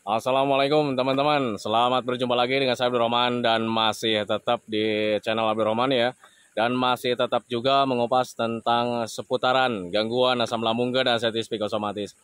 Assalamualaikum teman-teman, selamat berjumpa lagi dengan saya Abdurrahman dan masih tetap di channel Abdurrahman ya. Dan masih tetap juga mengupas tentang seputaran gangguan asam lambung dan anxiety psikosomatis.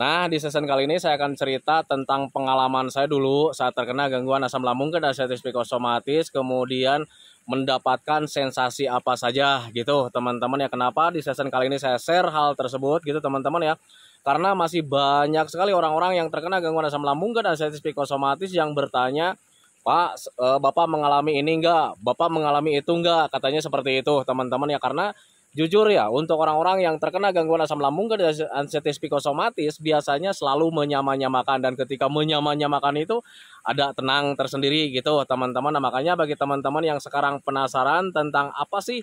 Nah, di season kali ini saya akan cerita tentang pengalaman saya dulu saat terkena gangguan asam lambung dan anxiety psikosomatis, kemudian mendapatkan sensasi apa saja gitu teman-teman ya. Kenapa di season kali ini saya share hal tersebut gitu teman-teman ya, karena masih banyak sekali orang-orang yang terkena gangguan asam lambung dan anxiety psikosomatis yang bertanya, Pak, Bapak mengalami ini enggak? Bapak mengalami itu enggak? Katanya seperti itu teman-teman ya. Karena jujur ya, untuk orang-orang yang terkena gangguan asam lambung dan anxiety psikosomatis biasanya selalu menyamanyamakan, dan ketika menyamanyamakan itu ada tenang tersendiri gitu teman-teman. Nah, makanya bagi teman-teman yang sekarang penasaran tentang apa sih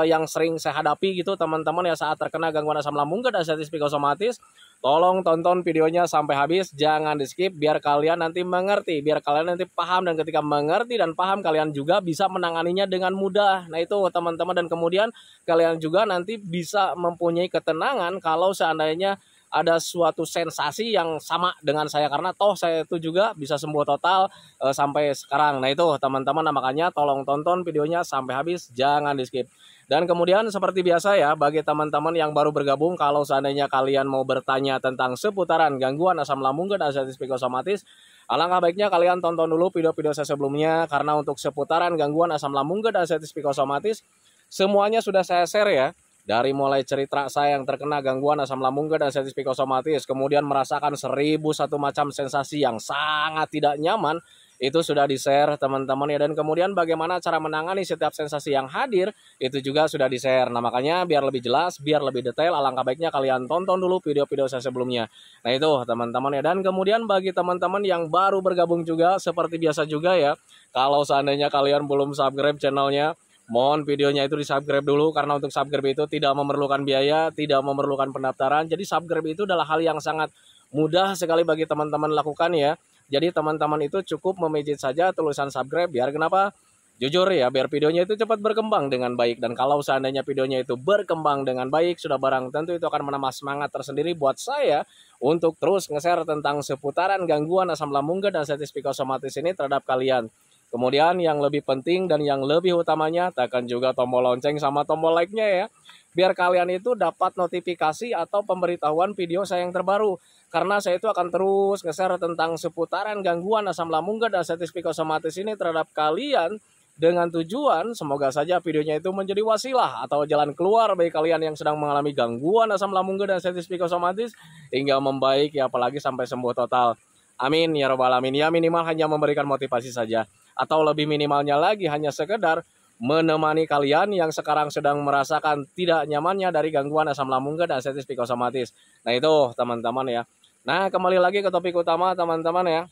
yang sering saya hadapi gitu teman-teman ya saat terkena gangguan asam lambung dan anxiety psikosomatis, tolong tonton videonya sampai habis, jangan di skip biar kalian nanti mengerti, biar kalian nanti paham, dan ketika mengerti dan paham kalian juga bisa menanganinya dengan mudah. Nah itu teman-teman, dan kemudian kalian juga nanti bisa mempunyai ketenangan kalau seandainya ada suatu sensasi yang sama dengan saya, karena toh saya itu juga bisa sembuh total sampai sekarang. Nah itu teman-teman, nah, makanya tolong tonton videonya sampai habis, jangan di skip. Dan kemudian seperti biasa ya, bagi teman-teman yang baru bergabung, kalau seandainya kalian mau bertanya tentang seputaran gangguan asam lambung dan anxiety psikosomatis, alangkah baiknya kalian tonton dulu video-video saya sebelumnya, karena untuk seputaran gangguan asam lambung dan anxiety psikosomatis semuanya sudah saya share ya. Dari mulai cerita saya yang terkena gangguan asam lambung dan anxiety psikosomatis, kemudian merasakan 1001 macam sensasi yang sangat tidak nyaman, itu sudah di-share teman-teman ya. Dan kemudian bagaimana cara menangani setiap sensasi yang hadir, itu juga sudah di-share. Nah makanya biar lebih jelas, biar lebih detail, alangkah baiknya kalian tonton dulu video-video saya sebelumnya. Nah itu teman-teman ya. Dan kemudian bagi teman-teman yang baru bergabung juga, seperti biasa juga ya, kalau seandainya kalian belum subscribe channelnya, mohon videonya itu di subscribe dulu, karena untuk subscribe itu tidak memerlukan biaya, tidak memerlukan pendaftaran. Jadi subscribe itu adalah hal yang sangat mudah sekali bagi teman-teman lakukan ya. Jadi teman-teman itu cukup memijit saja tulisan subscribe, biar kenapa? Jujur ya, biar videonya itu cepat berkembang dengan baik. Dan kalau seandainya videonya itu berkembang dengan baik, sudah barang tentu itu akan menambah semangat tersendiri buat saya untuk terus nge-share tentang seputaran gangguan asam lambung dan anxiety psikosomatis ini terhadap kalian. Kemudian yang lebih penting dan yang lebih utamanya, tekan juga tombol lonceng sama tombol like-nya ya, biar kalian itu dapat notifikasi atau pemberitahuan video saya yang terbaru. Karena saya itu akan terus nge-share tentang seputaran gangguan asam lambung dan anxiety psikosomatis ini terhadap kalian, dengan tujuan semoga saja videonya itu menjadi wasilah atau jalan keluar bagi kalian yang sedang mengalami gangguan asam lambung dan anxiety psikosomatis hingga membaik ya, apalagi sampai sembuh total. Amin ya robbal alamin. Ya minimal hanya memberikan motivasi saja, atau lebih minimalnya lagi hanya sekedar menemani kalian yang sekarang sedang merasakan tidak nyamannya dari gangguan asam lambung dan anxiety psikosomatis. Nah itu teman-teman ya. Nah kembali lagi ke topik utama teman-teman ya.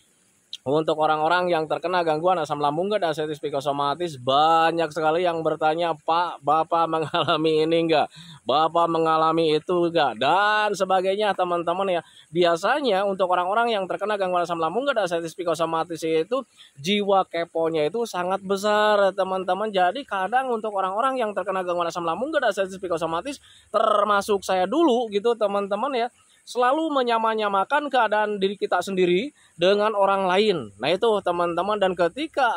Untuk orang-orang yang terkena gangguan asam lambung dan anxiety psikosomatis, banyak sekali yang bertanya, Pak, Bapak mengalami ini enggak? Bapak mengalami itu enggak? Dan sebagainya teman-teman ya. Biasanya untuk orang-orang yang terkena gangguan asam lambung dan anxiety psikosomatis itu, jiwa keponya itu sangat besar teman-teman. Jadi kadang untuk orang-orang yang terkena gangguan asam lambung dan anxiety psikosomatis, termasuk saya dulu gitu teman-teman ya, selalu menyamanyamakan keadaan diri kita sendiri dengan orang lain. Nah itu teman-teman, dan ketika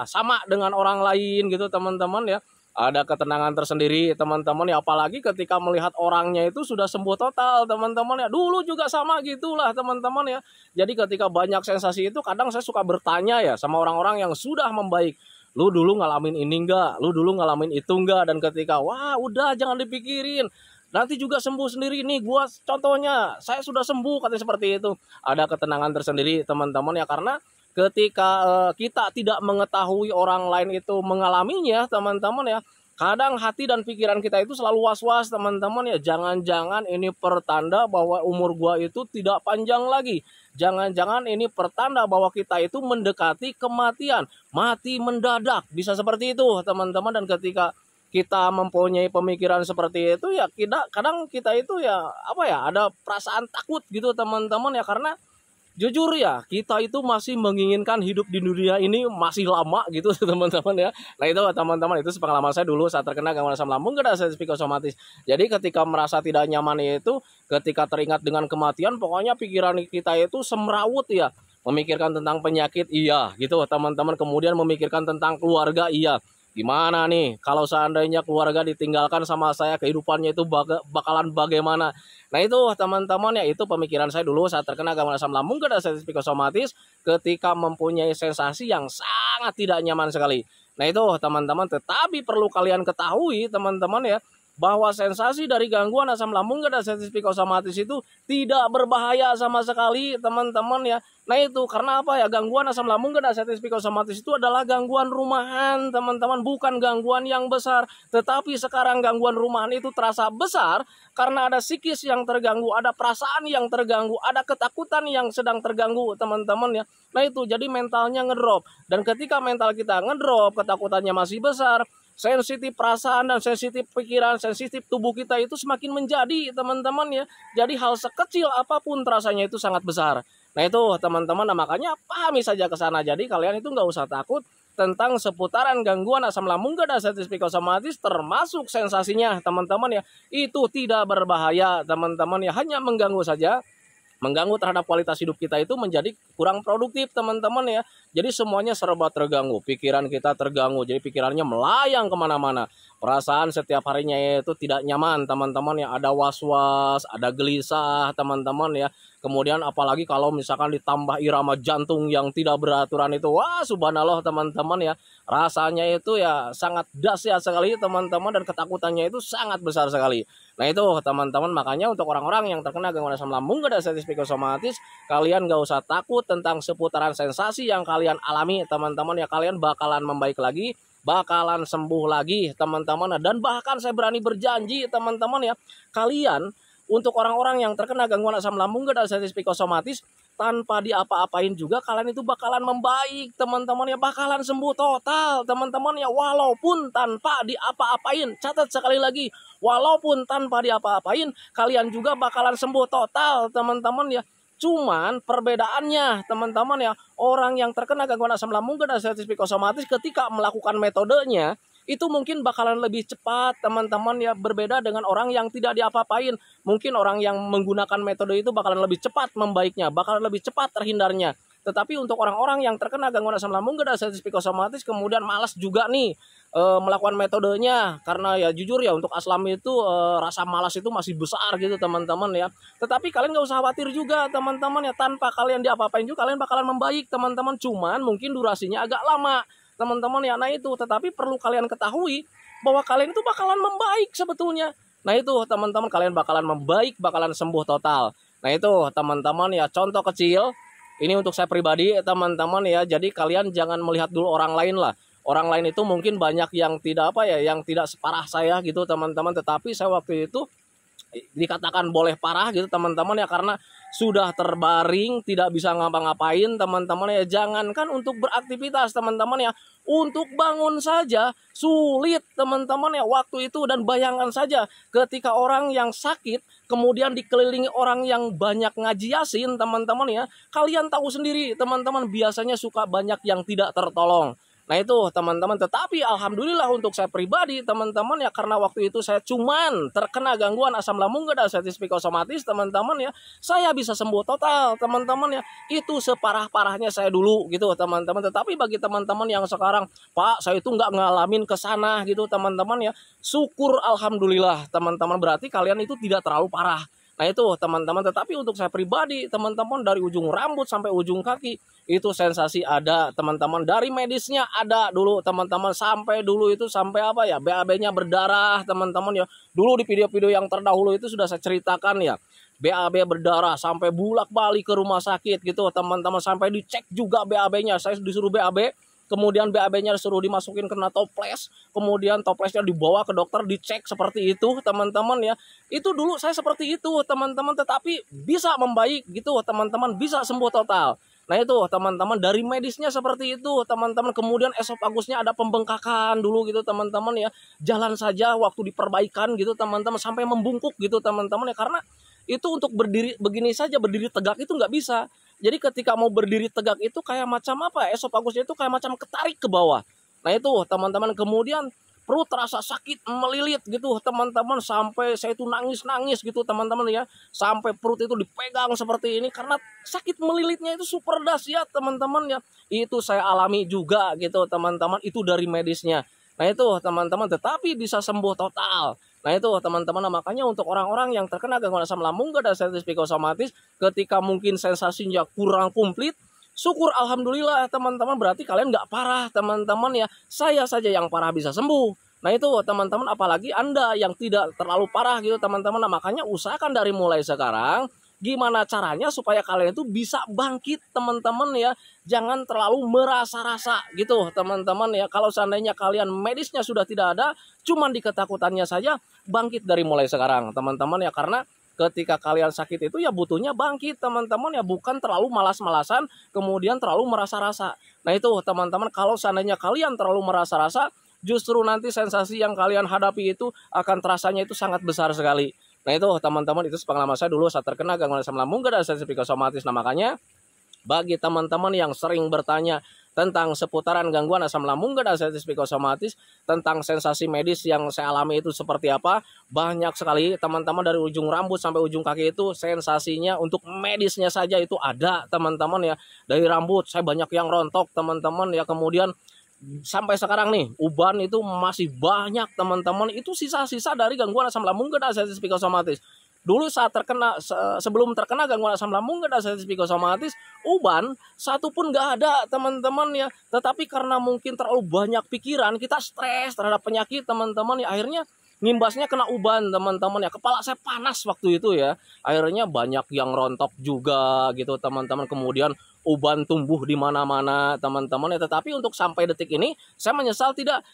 sama dengan orang lain gitu teman-teman ya, ada ketenangan tersendiri teman-teman ya, apalagi ketika melihat orangnya itu sudah sembuh total teman-teman ya. Dulu juga sama gitulah teman-teman ya. Jadi ketika banyak sensasi itu, kadang saya suka bertanya ya sama orang-orang yang sudah membaik, lu dulu ngalamin ini enggak, lu dulu ngalamin itu enggak? Dan ketika wah udah jangan dipikirin, nanti juga sembuh sendiri. Nih gua contohnya, saya sudah sembuh, katanya seperti itu. Ada ketenangan tersendiri teman-teman ya, karena ketika kita tidak mengetahui orang lain itu mengalaminya teman-teman ya, kadang hati dan pikiran kita itu selalu was-was teman-teman ya. Jangan-jangan ini pertanda bahwa umur gua itu tidak panjang lagi. Jangan-jangan ini pertanda bahwa kita itu mendekati kematian, mati mendadak, bisa seperti itu teman-teman. Dan ketika kita mempunyai pemikiran seperti itu ya, kadang kita itu ya ada perasaan takut gitu teman-teman ya, karena jujur ya, kita itu masih menginginkan hidup di dunia ini masih lama gitu teman-teman ya. Nah itu teman-teman, itu pengalaman saya dulu saat terkena gangguan asam lambung gak ada psikosomatis. Jadi ketika merasa tidak nyaman itu, ketika teringat dengan kematian, pokoknya pikiran kita itu semrawut ya. Memikirkan tentang penyakit iya gitu teman-teman, kemudian memikirkan tentang keluarga iya. Gimana nih kalau seandainya keluarga ditinggalkan sama saya, kehidupannya itu bakalan bagaimana? Nah itu teman-teman ya, itu pemikiran saya dulu saat terkena gangguan asam lambung gak ada psikosomatis, ketika mempunyai sensasi yang sangat tidak nyaman sekali. Nah itu teman-teman, tetapi perlu kalian ketahui teman-teman ya, bahwa sensasi dari gangguan asam lambung gak ada psikosomatis itu tidak berbahaya sama sekali teman-teman ya. Nah itu karena apa ya, gangguan asam lambung gak ada psikosomatis itu adalah gangguan rumahan teman-teman, bukan gangguan yang besar. Tetapi sekarang gangguan rumahan itu terasa besar karena ada psikis yang terganggu, ada perasaan yang terganggu, ada ketakutan yang sedang terganggu teman-teman ya. Nah itu jadi mentalnya ngedrop, dan ketika mental kita ngedrop, ketakutannya masih besar, sensitif perasaan dan sensitif pikiran, sensitif tubuh kita itu semakin menjadi teman-teman ya. Jadi hal sekecil apapun terasanya itu sangat besar. Nah itu teman-teman, nah, makanya pahami saja ke sana. Jadi kalian itu nggak usah takut tentang seputaran gangguan asam lambung gak ada psikosomatis, termasuk sensasinya teman-teman ya. Itu tidak berbahaya teman-teman ya, hanya mengganggu saja. Mengganggu terhadap kualitas hidup kita itu menjadi kurang produktif teman-teman ya. Jadi semuanya serba terganggu, pikiran kita terganggu, jadi pikirannya melayang kemana-mana. Perasaan setiap harinya itu tidak nyaman teman-teman ya, ada was-was, ada gelisah teman-teman ya. Kemudian apalagi kalau misalkan ditambah irama jantung yang tidak beraturan itu, wah subhanallah teman-teman ya. Rasanya itu ya sangat dahsyat sekali teman-teman, dan ketakutannya itu sangat besar sekali. Nah itu teman-teman, makanya untuk orang-orang yang terkena gangguan asam lambung gak ada psikosomatis, kalian gak usah takut tentang seputaran sensasi yang kalian alami teman-teman ya. Kalian bakalan membaik lagi, bakalan sembuh lagi teman-teman, dan bahkan saya berani berjanji teman-teman ya, kalian untuk orang-orang yang terkena gangguan asam lambung gak ada psikosomatis, tanpa diapa-apain juga kalian itu bakalan membaik teman-teman ya, bakalan sembuh total teman-teman ya, walaupun tanpa diapa-apain. Catat sekali lagi, walaupun tanpa diapa-apain kalian juga bakalan sembuh total teman-teman ya. Cuman perbedaannya teman-teman ya, orang yang terkena gangguan asam lambung gak ada psikosomatis ketika melakukan metodenya itu mungkin bakalan lebih cepat teman-teman ya, berbeda dengan orang yang tidak diapa-apain. Mungkin orang yang menggunakan metode itu bakalan lebih cepat membaiknya, bakalan lebih cepat terhindarnya. Tetapi untuk orang-orang yang terkena gangguan asam lambung gak ada psikosomatis, kemudian malas juga nih melakukan metodenya, karena ya jujur ya, untuk aslam itu rasa malas itu masih besar gitu teman-teman ya. Tetapi kalian gak usah khawatir juga teman-teman ya, tanpa kalian diapa-apain juga kalian bakalan membaik teman-teman. Cuman mungkin durasinya agak lama teman-teman ya. Nah itu, tetapi perlu kalian ketahui bahwa kalian itu bakalan membaik sebetulnya. Nah itu teman-teman, kalian bakalan membaik, bakalan sembuh total. Nah itu teman-teman ya, contoh kecil ini untuk saya pribadi teman-teman ya. Jadi kalian jangan melihat dulu orang lain lah. Orang lain itu mungkin banyak yang tidak apa ya, yang tidak separah saya gitu teman-teman. Tetapi saya waktu itu dikatakan boleh parah gitu teman-teman ya, karena sudah terbaring, tidak bisa ngapa-ngapain teman-teman ya. Jangankan untuk beraktivitas teman-teman ya, untuk bangun saja sulit teman-teman ya waktu itu. Dan bayangkan saja ketika orang yang sakit kemudian dikelilingi orang yang banyak ngaji yasin teman-teman ya, kalian tahu sendiri teman-teman, biasanya suka banyak yang tidak tertolong. Nah itu teman-teman, tetapi alhamdulillah untuk saya pribadi teman-teman ya, karena waktu itu saya cuman terkena gangguan asam lambung gak ada psikosomatis teman-teman ya, saya bisa sembuh total teman-teman ya. Itu separah-parahnya saya dulu gitu teman-teman. Tetapi bagi teman-teman yang sekarang, Pak saya itu nggak ngalamin kesana gitu teman-teman ya, syukur alhamdulillah teman-teman, berarti kalian itu tidak terlalu parah. Nah itu teman-teman, tetapi untuk saya pribadi teman-teman, dari ujung rambut sampai ujung kaki itu sensasi ada teman-teman. Dari medisnya ada dulu teman-teman, sampai dulu itu sampai apa ya, BAB-nya berdarah teman-teman ya. Dulu di video-video yang terdahulu itu sudah saya ceritakan ya, BAB berdarah sampai bulak-balik ke rumah sakit gitu teman-teman, sampai dicek juga BAB-nya. Saya disuruh BAB, kemudian BAB-nya disuruh dimasukin kena toples, kemudian toplesnya dibawa ke dokter dicek seperti itu teman-teman ya. Itu dulu saya seperti itu teman-teman, tetapi bisa membaik gitu teman-teman, bisa sembuh total. Nah itu teman-teman, dari medisnya seperti itu teman-teman. Kemudian esopagusnya ada pembengkakan dulu gitu teman-teman ya, jalan saja waktu diperbaikan gitu teman-teman sampai membungkuk gitu teman-teman ya, karena itu untuk berdiri begini saja, berdiri tegak itu nggak bisa. Jadi ketika mau berdiri tegak itu kayak macam apa? Esopagusnya itu kayak macam ketarik ke bawah. Nah itu teman-teman, kemudian perut terasa sakit melilit gitu teman-teman, sampai saya itu nangis-nangis gitu teman-teman ya, sampai perut itu dipegang seperti ini karena sakit melilitnya itu super dahsyat teman-teman ya. Itu saya alami juga gitu teman-teman, itu dari medisnya. Nah itu teman-teman, tetapi bisa sembuh total. Nah itu teman-teman, makanya untuk orang-orang yang terkena gangguan asam lambung dan artritis psikosomatis, ketika mungkin sensasinya kurang komplit, syukur alhamdulillah teman-teman, berarti kalian nggak parah teman-teman ya. Saya saja yang parah bisa sembuh. Nah itu teman-teman, apalagi Anda yang tidak terlalu parah gitu teman-teman. Nah, makanya usahakan dari mulai sekarang gimana caranya supaya kalian itu bisa bangkit teman-teman ya. Jangan terlalu merasa-rasa gitu teman-teman ya. Kalau seandainya kalian medisnya sudah tidak ada, cuman di ketakutannya saja, bangkit dari mulai sekarang teman-teman ya. Karena ketika kalian sakit itu ya butuhnya bangkit teman-teman ya, bukan terlalu malas-malasan kemudian terlalu merasa-rasa. Nah itu teman-teman, kalau seandainya kalian terlalu merasa-rasa, justru nanti sensasi yang kalian hadapi itu akan terasanya itu sangat besar sekali. Nah itu teman-teman, itu pengalaman saya dulu saat terkena gangguan asam lambung dan artritis psikosomatis. Nah makanya bagi teman-teman yang sering bertanya tentang seputaran gangguan asam lambung dan artritis psikosomatis, tentang sensasi medis yang saya alami itu seperti apa, banyak sekali teman-teman, dari ujung rambut sampai ujung kaki itu sensasinya untuk medisnya saja itu ada teman-teman ya. Dari rambut saya banyak yang rontok teman-teman ya, kemudian sampai sekarang nih uban itu masih banyak teman-teman, itu sisa-sisa dari gangguan asam lambung dan artritis psikosomatis. Dulu saat terkena, sebelum terkena gangguan asam lambung dan artritis psikosomatis, uban satu pun nggak ada teman-teman ya. Tetapi karena mungkin terlalu banyak pikiran, kita stres terhadap penyakit teman-teman ya, akhirnya ngimbasnya kena uban teman-teman ya. Kepala saya panas waktu itu ya, akhirnya banyak yang rontok juga gitu teman-teman. Kemudian uban tumbuh di mana-mana teman-teman ya. Tetapi untuk sampai detik ini saya menyesal tidak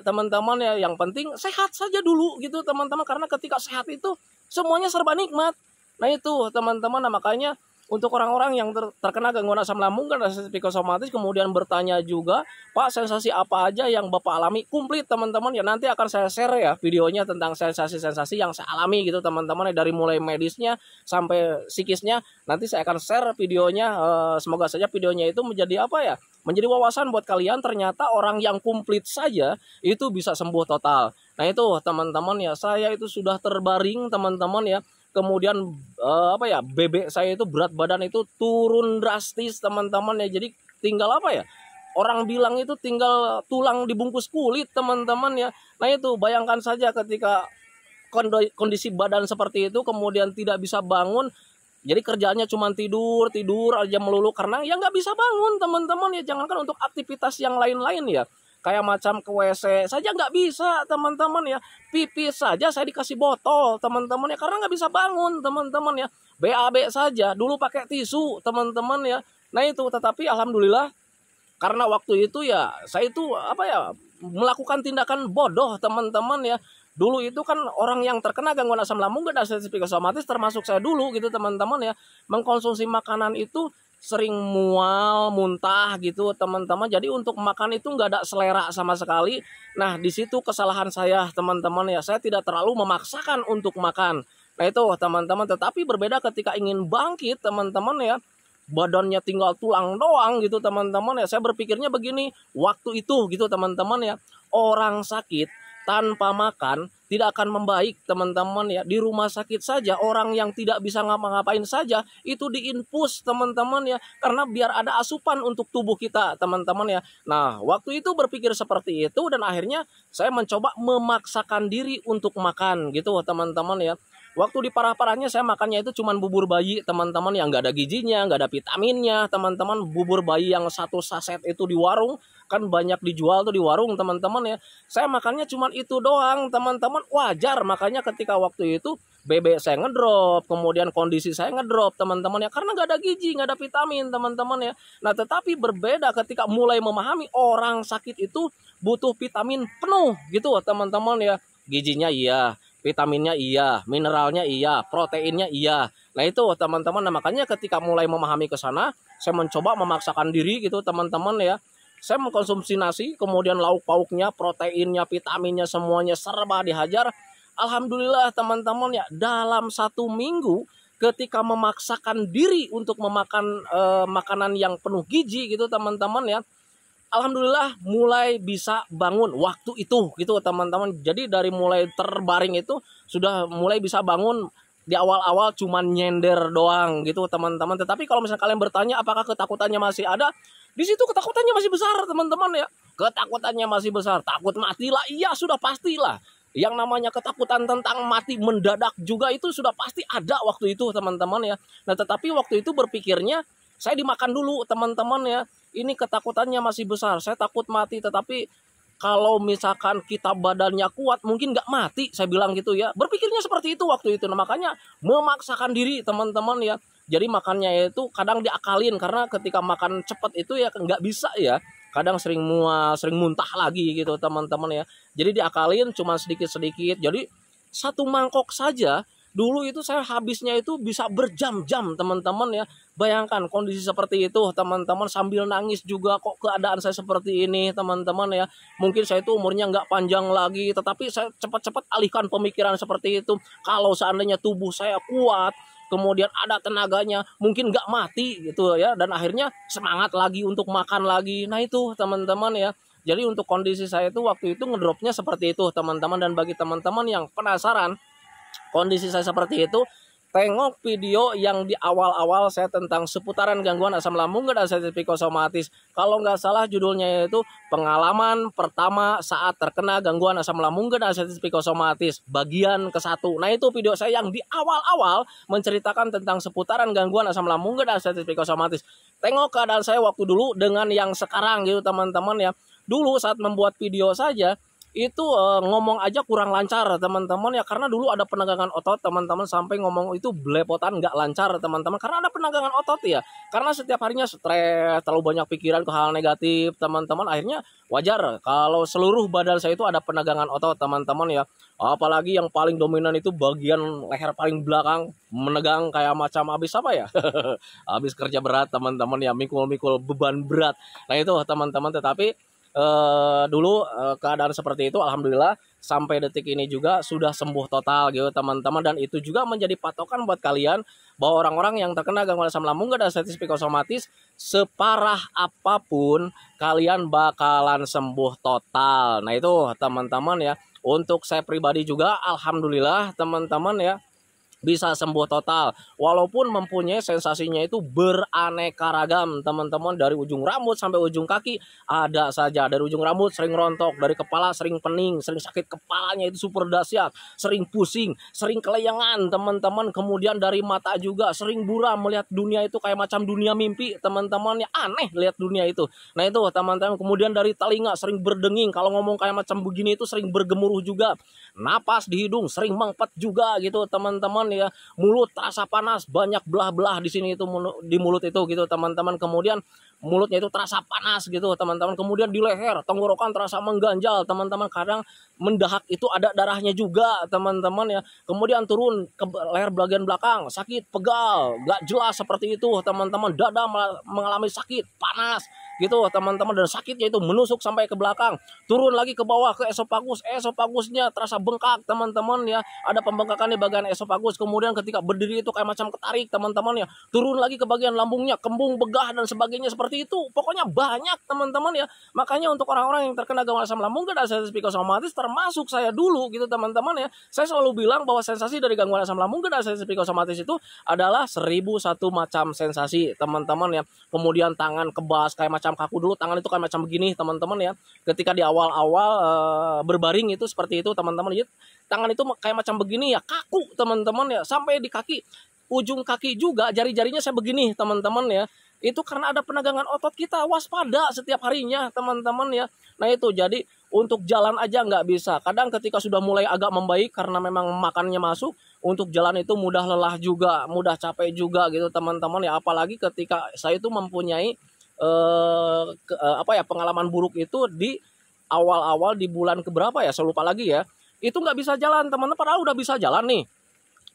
teman-teman ya. Yang penting sehat saja dulu gitu teman-teman, karena ketika sehat itu semuanya serba nikmat. Nah itu teman-teman, nah, makanya untuk orang-orang yang terkena gangguan asam lambung dan artritis psikosomatis kemudian bertanya juga, Pak, sensasi apa aja yang Bapak alami? Komplit teman-teman ya, nanti akan saya share ya videonya tentang sensasi-sensasi yang saya alami gitu teman-teman ya, dari mulai medisnya sampai psikisnya. Nanti saya akan share videonya, semoga saja videonya itu menjadi apa ya, menjadi wawasan buat kalian. Ternyata orang yang komplit saja itu bisa sembuh total. Nah itu teman-teman ya, saya itu sudah terbaring teman-teman ya. Kemudian bebek saya itu berat badan itu turun drastis teman-teman ya. Jadi tinggal apa ya, orang bilang itu tinggal tulang dibungkus kulit teman-teman ya. Nah itu bayangkan saja ketika kondisi badan seperti itu kemudian tidak bisa bangun. Jadi kerjaannya cuma tidur aja melulu, karena ya nggak bisa bangun teman-teman ya. Jangankan untuk aktivitas yang lain-lain ya, kayak macam ke WC saja nggak bisa teman-teman ya. Pipis saja saya dikasih botol teman-teman ya, karena nggak bisa bangun teman-teman ya. BAB saja dulu pakai tisu teman-teman ya. Nah itu, tetapi alhamdulillah karena waktu itu ya saya itu melakukan tindakan bodoh teman-teman ya. Dulu itu kan orang yang terkena gangguan asam lambung dan artritis psikosomatis termasuk saya dulu gitu teman-teman ya, mengkonsumsi makanan itu sering mual, muntah gitu teman-teman. Jadi untuk makan itu nggak ada selera sama sekali. Nah di situ kesalahan saya teman-teman ya, saya tidak terlalu memaksakan untuk makan. Nah itu teman-teman, tetapi berbeda ketika ingin bangkit teman-teman ya, badannya tinggal tulang doang gitu teman-teman ya. Saya berpikirnya begini waktu itu gitu teman-teman ya, orang sakit tanpa makan tidak akan membaik teman-teman ya. Di rumah sakit saja orang yang tidak bisa ngapa-ngapain saja itu diinfus teman-teman ya, karena biar ada asupan untuk tubuh kita teman-teman ya. Nah waktu itu berpikir seperti itu, dan akhirnya saya mencoba memaksakan diri untuk makan gitu teman-teman ya. Waktu di parah-parahnya saya makannya itu cuman bubur bayi teman-teman, yang nggak ada gizinya, nggak ada vitaminnya teman-teman. Bubur bayi yang satu saset itu di warung, kan banyak dijual tuh di warung teman-teman ya. Saya makannya cuman itu doang teman-teman. Wajar makanya ketika waktu itu BB saya ngedrop, kemudian kondisi saya ngedrop teman-teman ya, karena nggak ada gizi, nggak ada vitamin teman-teman ya. Nah tetapi berbeda ketika mulai memahami orang sakit itu butuh vitamin penuh gitu teman-teman ya. Gizinya iya, vitaminnya iya, mineralnya iya, proteinnya iya. Nah itu teman-teman, nah makanya ketika mulai memahami ke sana, saya mencoba memaksakan diri gitu teman-teman ya. Saya mengkonsumsi nasi, kemudian lauk pauknya, proteinnya, vitaminnya, semuanya serba dihajar. Alhamdulillah teman-teman ya, dalam 1 minggu ketika memaksakan diri untuk memakan makanan yang penuh gizi gitu teman-teman ya, alhamdulillah mulai bisa bangun waktu itu gitu teman-teman. Jadi dari mulai terbaring itu sudah mulai bisa bangun. Di awal-awal cuman nyender doang gitu teman-teman. Tetapi kalau misalnya kalian bertanya apakah ketakutannya masih ada, di situ ketakutannya masih besar teman-teman ya. Ketakutannya masih besar, takut mati lah, iya sudah pastilah. Yang namanya ketakutan tentang mati mendadak juga itu sudah pasti ada waktu itu teman-teman ya. Nah tetapi waktu itu berpikirnya saya dimakan dulu teman-teman ya. Ini ketakutannya masih besar, saya takut mati, tetapi kalau misalkan kita badannya kuat mungkin nggak mati, saya bilang gitu ya. Berpikirnya seperti itu waktu itu. Nah, makanya memaksakan diri teman-teman ya. Jadi makannya itu kadang diakalin, karena ketika makan cepat itu ya nggak bisa ya. Kadang sering mual, sering muntah lagi gitu teman-teman ya. Jadi diakalin cuma sedikit-sedikit. Jadi satu mangkok saja dulu itu saya habisnya itu bisa berjam-jam teman-teman ya. Bayangkan kondisi seperti itu teman-teman, sambil nangis juga, kok keadaan saya seperti ini teman-teman ya. Mungkin saya itu umurnya nggak panjang lagi, tetapi saya cepat-cepat alihkan pemikiran seperti itu. Kalau seandainya tubuh saya kuat, kemudian ada tenaganya, mungkin nggak mati gitu ya. Dan akhirnya semangat lagi untuk makan lagi. Nah itu teman-teman ya. Jadi untuk kondisi saya itu waktu itu ngedropnya seperti itu teman-teman. Dan bagi teman-teman yang penasaran kondisi saya seperti itu, tengok video yang di awal-awal saya tentang seputaran gangguan asam lambung dan sensitif psikosomatis. Kalau nggak salah judulnya yaitu pengalaman pertama saat terkena gangguan asam lambung dan sensitif psikosomatis bagian ke-1. Nah itu video saya yang di awal-awal menceritakan tentang seputaran gangguan asam lambung dan sensitif psikosomatis. Tengok keadaan saya waktu dulu dengan yang sekarang gitu teman-teman ya. Dulu saat membuat video saja itu ngomong aja kurang lancar teman-teman ya, karena dulu ada penegangan otot teman-teman, sampai ngomong itu belepotan nggak lancar teman-teman, karena ada penegangan otot ya, karena setiap harinya stres, terlalu banyak pikiran ke hal negatif teman-teman. Akhirnya wajar kalau seluruh badan saya itu ada penegangan otot teman-teman ya, apalagi yang paling dominan itu bagian leher paling belakang, menegang kayak macam habis apa ya habis kerja berat teman-teman ya, mikul-mikul beban berat. Nah itu teman-teman, tetapi dulu keadaan seperti itu alhamdulillah sampai detik ini juga sudah sembuh total gitu teman-teman. Dan itu juga menjadi patokan buat kalian bahwa orang-orang yang terkena gangguan asam lambung dan sensitif psikosomatis, separah apapun kalian bakalan sembuh total. Nah itu teman-teman ya. Untuk saya pribadi juga alhamdulillah teman-teman ya bisa sembuh total, walaupun mempunyai sensasinya itu beraneka ragam teman-teman. Dari ujung rambut sampai ujung kaki ada saja. Dari ujung rambut sering rontok, dari kepala sering pening, sering sakit kepalanya itu super dahsyat, sering pusing, sering kelayangan teman-teman. Kemudian dari mata juga sering buram, melihat dunia itu kayak macam dunia mimpi teman-teman ya, aneh lihat dunia itu. Nah itu teman-teman. Kemudian dari telinga sering berdenging, kalau ngomong kayak macam begini itu sering bergemuruh juga. Napas di hidung sering mengepet juga gitu teman-teman ya. Mulut terasa panas, banyak belah-belah di sini itu di mulut itu gitu teman-teman. Kemudian mulutnya itu terasa panas gitu teman-teman. Kemudian di leher, tenggorokan terasa mengganjal teman-teman. Kadang mendahak itu ada darahnya juga teman-teman ya. Kemudian turun ke leher bagian belakang, sakit, pegal, gak jelas seperti itu teman-teman. Dada mengalami sakit, panas gitu teman-teman, dan sakitnya itu menusuk sampai ke belakang, turun lagi ke bawah ke esofagus, esofagusnya terasa bengkak teman-teman ya, ada pembengkakan di bagian esofagus. Kemudian ketika berdiri itu kayak macam ketarik teman-teman ya, turun lagi ke bagian lambungnya, kembung, begah dan sebagainya seperti itu. Pokoknya banyak teman-teman ya. Makanya untuk orang-orang yang terkena gangguan asam lambung dan sensitif psikosomatis termasuk saya dulu gitu teman-teman ya, saya selalu bilang bahwa sensasi dari gangguan asam lambung dan sensitif psikosomatis itu adalah 1001 macam sensasi teman-teman ya. Kemudian tangan kebas kayak macam kaku, dulu tangan itu kayak macam begini teman-teman ya. Ketika di awal-awal berbaring itu seperti itu teman-teman, tangan itu kayak macam begini ya, kaku teman-teman ya. Sampai di kaki, ujung kaki juga jari-jarinya saya begini teman-teman ya. Itu karena ada penegangan otot, kita waspada setiap harinya teman-teman ya. Nah itu, jadi untuk jalan aja nggak bisa. Kadang ketika sudah mulai agak membaik karena memang makannya masuk, untuk jalan itu mudah lelah juga, mudah capek juga gitu teman-teman ya. Apalagi ketika saya itu mempunyai pengalaman buruk itu di awal-awal di bulan keberapa ya, saya lupa lagi ya. Itu nggak bisa jalan teman-teman, padahal udah bisa jalan nih.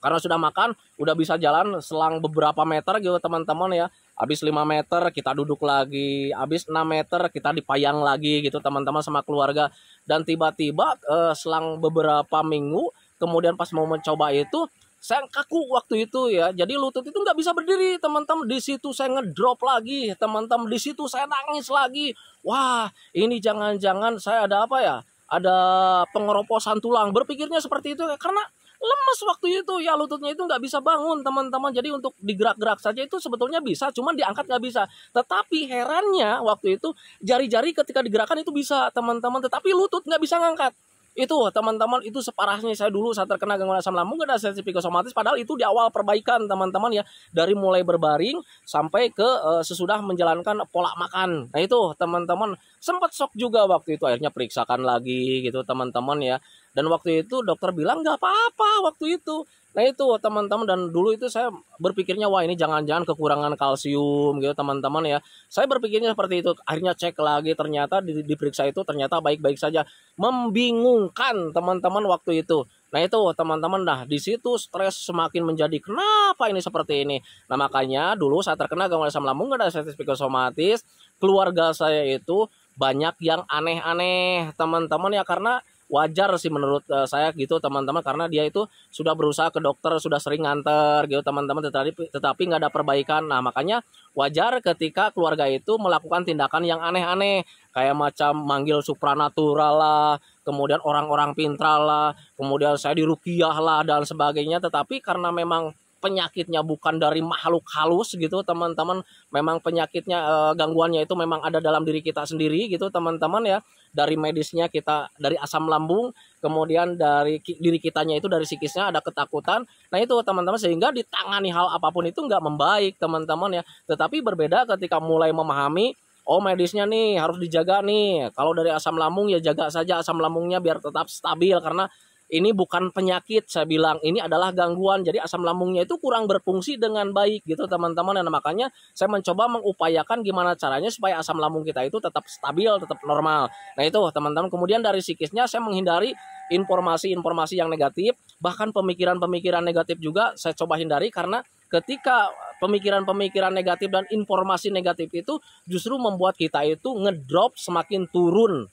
Karena sudah makan, udah bisa jalan selang beberapa meter gitu teman-teman ya. Habis 5 meter kita duduk lagi, habis 6 meter kita dipayang lagi gitu teman-teman sama keluarga. Dan tiba-tiba selang beberapa minggu, kemudian pas mau mencoba itu saya kaku waktu itu ya. Jadi lutut itu nggak bisa berdiri, teman-teman. Di situ saya ngedrop lagi, teman-teman. Di situ saya nangis lagi. Wah, ini jangan-jangan saya ada apa ya? Ada pengeroposan tulang. Berpikirnya seperti itu ya, karena lemes waktu itu ya, lututnya itu nggak bisa bangun, teman-teman. Jadi untuk digerak-gerak saja itu sebetulnya bisa, cuman diangkat nggak bisa. Tetapi herannya waktu itu jari-jari ketika digerakkan itu bisa, teman-teman. Tetapi lutut nggak bisa ngangkat. Itu teman-teman, itu separahnya saya dulu saat terkena gangguan asam lambung gak ada sensitif psikosomatis. Padahal itu di awal perbaikan, teman-teman ya, dari mulai berbaring sampai ke sesudah menjalankan pola makan. Nah itu teman-teman, sempat shock juga waktu itu, akhirnya periksakan lagi gitu teman-teman ya. Dan waktu itu dokter bilang nggak apa-apa waktu itu. Nah itu teman-teman, dan dulu itu saya berpikirnya wah ini jangan-jangan kekurangan kalsium gitu teman-teman ya. Saya berpikirnya seperti itu. Akhirnya cek lagi, ternyata diperiksa itu ternyata baik-baik saja. Membingungkan teman-teman waktu itu. Nah itu teman-teman, nah di situ stres semakin menjadi kenapa ini seperti ini. Nah makanya dulu saya terkena gangguan asam lambung gak ada sensitif psikosomatis, keluarga saya itu banyak yang aneh-aneh teman-teman ya, karena wajar sih menurut saya gitu teman-teman, karena dia itu sudah berusaha ke dokter, sudah sering nganter gitu teman-teman, tetapi nggak ada perbaikan. Nah makanya wajar ketika keluarga itu melakukan tindakan yang aneh-aneh, kayak macam manggil supranatural lah, kemudian orang-orang pintar lah, kemudian saya diruqyah lah dan sebagainya. Tetapi karena memang penyakitnya bukan dari makhluk halus gitu teman-teman, memang penyakitnya gangguannya itu memang ada dalam diri kita sendiri gitu teman-teman ya. Dari medisnya kita dari asam lambung, kemudian dari diri kitanya itu dari psikisnya ada ketakutan. Nah itu teman-teman, sehingga ditangani hal apapun itu nggak membaik teman-teman ya. Tetapi berbeda ketika mulai memahami, oh medisnya nih harus dijaga nih, kalau dari asam lambung ya jaga saja asam lambungnya biar tetap stabil, karena ini bukan penyakit, saya bilang ini adalah gangguan. Jadi asam lambungnya itu kurang berfungsi dengan baik gitu teman-teman. Dan makanya saya mencoba mengupayakan gimana caranya supaya asam lambung kita itu tetap stabil, tetap normal. Nah itu teman-teman, kemudian dari psikisnya saya menghindari informasi-informasi yang negatif, bahkan pemikiran-pemikiran negatif juga saya coba hindari, karena ketika pemikiran-pemikiran negatif dan informasi negatif itu justru membuat kita itu ngedrop, semakin turun,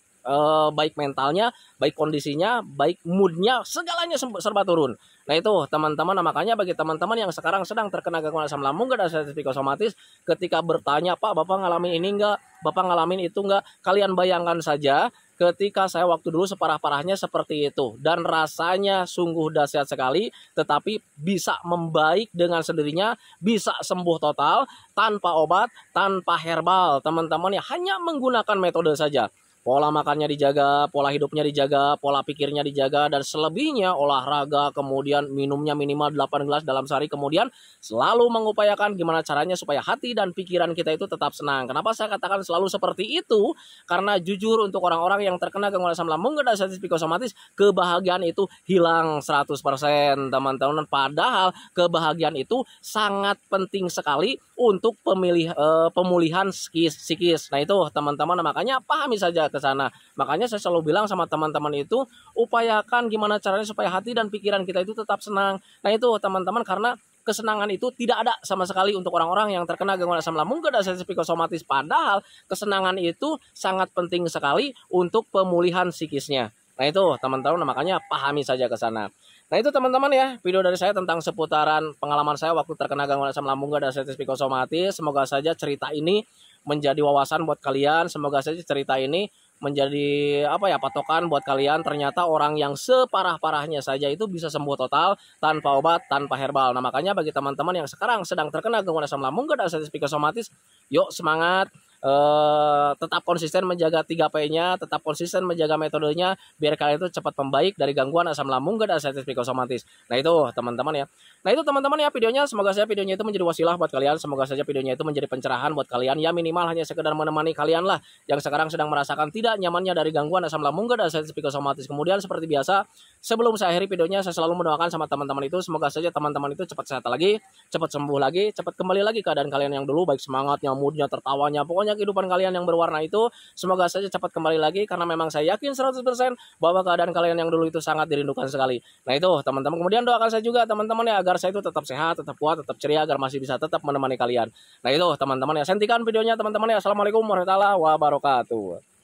baik mentalnya, baik kondisinya, baik moodnya, segalanya serba turun. Nah itu teman-teman, nah, makanya bagi teman-teman yang sekarang sedang terkena gangguan asam lambung gak ada sensitif psikosomatis, ketika bertanya, Pak Bapak ngalamin ini enggak, Bapak ngalamin itu enggak, kalian bayangkan saja ketika saya waktu dulu separah-parahnya seperti itu, dan rasanya sungguh dahsyat sekali, tetapi bisa membaik dengan sendirinya, bisa sembuh total tanpa obat, tanpa herbal teman-teman ya, hanya menggunakan metode saja. Pola makannya dijaga, pola hidupnya dijaga, pola pikirnya dijaga, dan selebihnya olahraga, kemudian minumnya minimal 8 gelas dalam sehari, kemudian selalu mengupayakan gimana caranya supaya hati dan pikiran kita itu tetap senang. Kenapa saya katakan selalu seperti itu? Karena jujur untuk orang-orang yang terkena gangguan asam lambung gak ada sensitif psikosomatis, kebahagiaan itu hilang 100% teman-teman. Padahal kebahagiaan itu sangat penting sekali untuk pemulihan psikis. Nah itu teman-teman, makanya pahami saja ke sana. Makanya saya selalu bilang sama teman-teman itu, upayakan gimana caranya supaya hati dan pikiran kita itu tetap senang. Nah itu teman-teman, karena kesenangan itu tidak ada sama sekali untuk orang-orang yang terkena gangguan asam lambung gak ada sensitif psikosomatis. Padahal kesenangan itu sangat penting sekali untuk pemulihan psikisnya. Nah itu teman-teman, makanya pahami saja ke sana. Nah itu teman-teman ya, video dari saya tentang seputaran pengalaman saya waktu terkena gangguan asam lambung gak ada sensitif psikosomatis. Semoga saja cerita ini menjadi wawasan buat kalian. Semoga saja cerita ini menjadi patokan buat kalian. Ternyata orang yang separah-parahnya saja itu bisa sembuh total tanpa obat, tanpa herbal. Nah makanya bagi teman-teman yang sekarang sedang terkena gangguan asam lambung gak ada sensitif psikosomatis, yuk semangat. Tetap konsisten menjaga 3P-nya, tetap konsisten menjaga metodenya, biar kalian itu cepat membaik dari gangguan asam lambung gak ada sensitif psikosomatis. Nah itu teman-teman ya. Nah itu teman-teman ya videonya, semoga saja videonya itu menjadi wasilah buat kalian, semoga saja videonya itu menjadi pencerahan buat kalian, ya minimal hanya sekedar menemani kalian lah yang sekarang sedang merasakan tidak nyamannya dari gangguan asam lambung gak ada sensitif psikosomatis. Kemudian seperti biasa, sebelum saya akhiri videonya, saya selalu mendoakan sama teman-teman itu, semoga saja teman-teman itu cepat sehat lagi, cepat sembuh lagi, cepat kembali lagi keadaan kalian yang dulu, baik semangatnya, moodnya, tertawanya, pokoknya kehidupan kalian yang berwarna itu semoga saja cepat kembali lagi, karena memang saya yakin 100% bahwa keadaan kalian yang dulu itu sangat dirindukan sekali. Nah itu teman-teman, kemudian doakan saya juga teman-teman ya, agar saya itu tetap sehat, tetap kuat, tetap ceria, agar masih bisa tetap menemani kalian. Nah itu teman-teman ya, sentikan videonya teman-teman ya. Assalamualaikum warahmatullahi wabarakatuh.